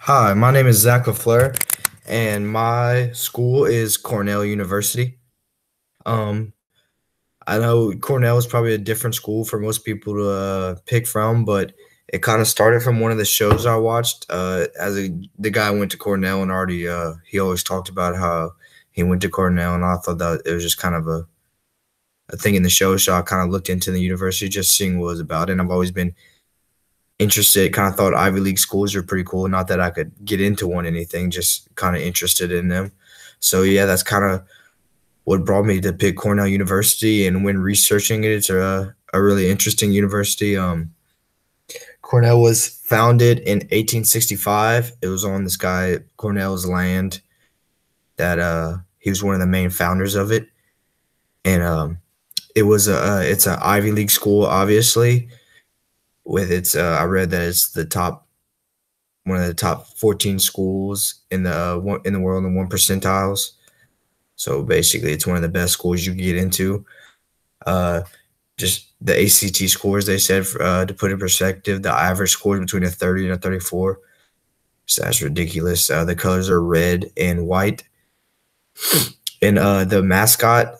Hi, my name is Zach LaFleur, and my school is Cornell University. Um, I know Cornell is probably a different school for most people to pick from, but it kind of started from one of the shows I watched. The guy went to Cornell and already he always talked about how he went to Cornell, and I thought that it was just kind of a thing in the show. So I kind of looked into the university just seeing what it was about, and I've always been interested, kind of thought Ivy League schools are pretty cool. Not that I could get into one anything, just kind of interested in them. So yeah, that's kind of what brought me to pick Cornell University. And when researching it, it's a really interesting university. Cornell was founded in 1865. It was on this guy Cornell's land that he was one of the main founders of it, and it's an Ivy League school, obviously. With its, I read that it's the top one of the top 14 schools in the world in one percentiles. So basically, it's one of the best schools you can get into. Uh, just the ACT scores, they said, to put in perspective, the average score is between a 30 and a 34. So that's ridiculous. The colors are red and white. And the mascot,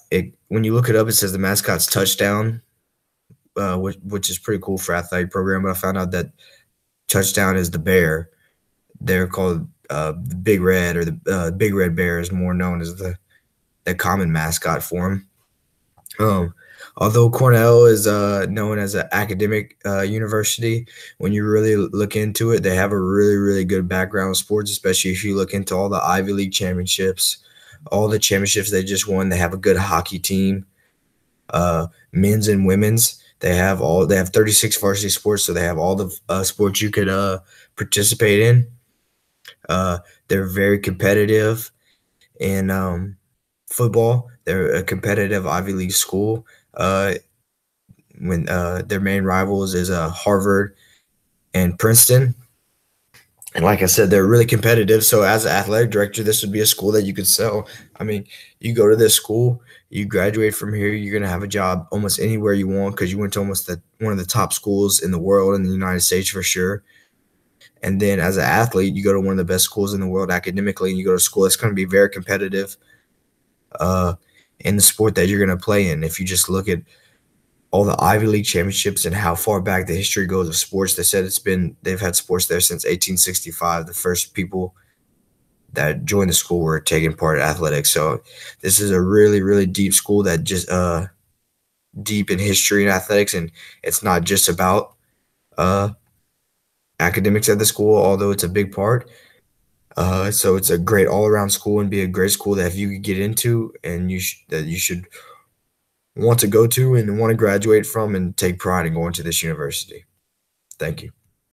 when you look it up, it says the mascot's touchdown, which is pretty cool for athletic program. But I found out that touchdown is the bear. They're called the Big Red, or the Big Red Bear is more known as the common mascot for them. Um, Although Cornell is known as an academic university, when you really look into it, they have a really, really good background in sports, especially if you look into all the Ivy League championships, all the championships they just won. They have a good hockey team, men's and women's. They have 36 varsity sports, so they have all the sports you could participate in. They're very competitive in football. They're a competitive Ivy League school. Uh, when their main rivals is Harvard and Princeton. And like I said, they're really competitive. So as an athletic director, this would be a school that you could sell. I mean, you go to this school, you graduate from here, you're gonna have a job almost anywhere you want because you went to one of the top schools in the world, in the United States for sure. And then as an athlete, you go to one of the best schools in the world academically, and you go to school that's going to be very competitive uh, in the sport that you're going to play in. If you just look at all the Ivy League championships and how far back the history goes of sports, they said they've had sports there since 1865. The first people that joined the school were taking part in athletics. So this is a really, really deep school that just deep in history and athletics, and it's not just about uh, academics at the school, although it's a big part. So it's a great all-around school and be a great school that if you could get into and that you should want to go to and want to graduate from and take pride in going to this university. Thank you.